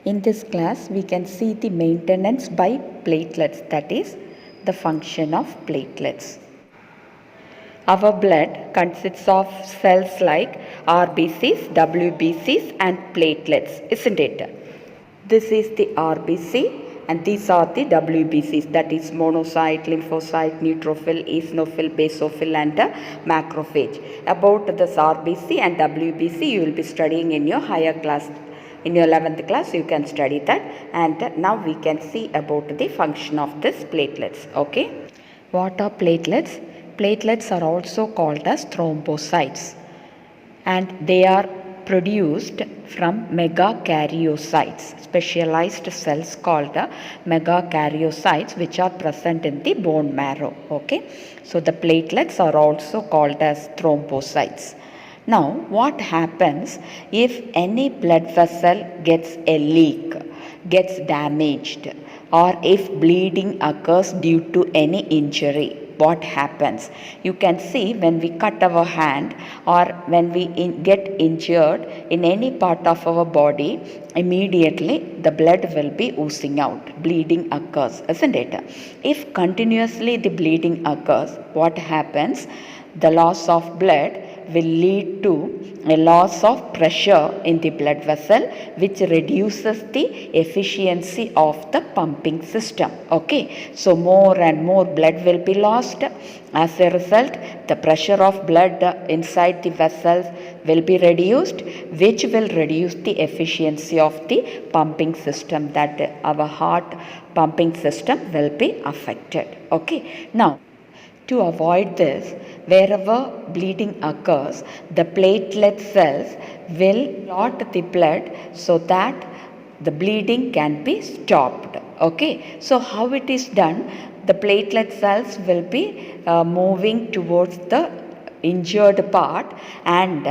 In this class, we can see the maintenance by platelets, that is, the function of platelets. Our blood consists of cells like RBCs, WBCs, and platelets, isn't it? This is the RBC and these are the WBCs, that is monocyte, lymphocyte, neutrophil, eosinophil, basophil, and macrophage. About this RBC and WBC you will be studying in your higher class. In your 11th class you can study that, and now we can see about the function of this platelets. Okay. What are platelets? Platelets are also called as thrombocytes, and they are produced from megakaryocytes, specialized cells called megakaryocytes, which are present in the bone marrow. Okay, so the platelets are also called as thrombocytes. Now, what happens if any blood vessel gets a leak, gets damaged, or if bleeding occurs due to any injury? What happens? You can see when we cut our hand or when we get injured in any part of our body, immediately the blood will be oozing out. Bleeding occurs, isn't it? If continuously the bleeding occurs, what happens? The loss of blood will lead to a loss of pressure in the blood vessel, which reduces the efficiency of the pumping system. Okay, so more and more blood will be lost. As a result, the pressure of blood inside the vessels will be reduced, which will reduce the efficiency of the pumping system, that our heart pumping system will be affected. Okay, now to avoid this, wherever bleeding occurs, the platelet cells will clot the blood so that the bleeding can be stopped. Okay, so how it is done? The platelet cells will be moving towards the injured part, and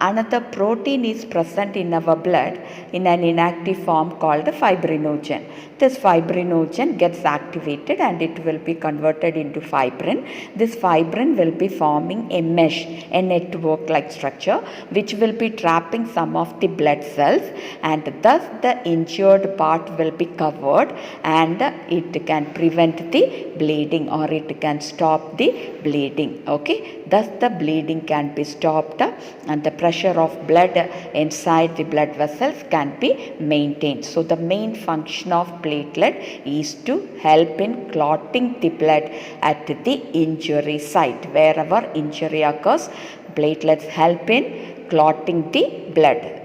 another protein is present in our blood in an inactive form called fibrinogen. This fibrinogen gets activated and it will be converted into fibrin. This fibrin will be forming a mesh, a network like structure, which will be trapping some of the blood cells, and thus the injured part will be covered, and it can prevent the bleeding, or it can stop the bleeding. Okay, thus the bleeding can be stopped and the pressure of blood inside the blood vessels can be maintained. So the main function of platelet is to help in clotting the blood at the injury site. Wherever injury occurs, platelets help in clotting the blood.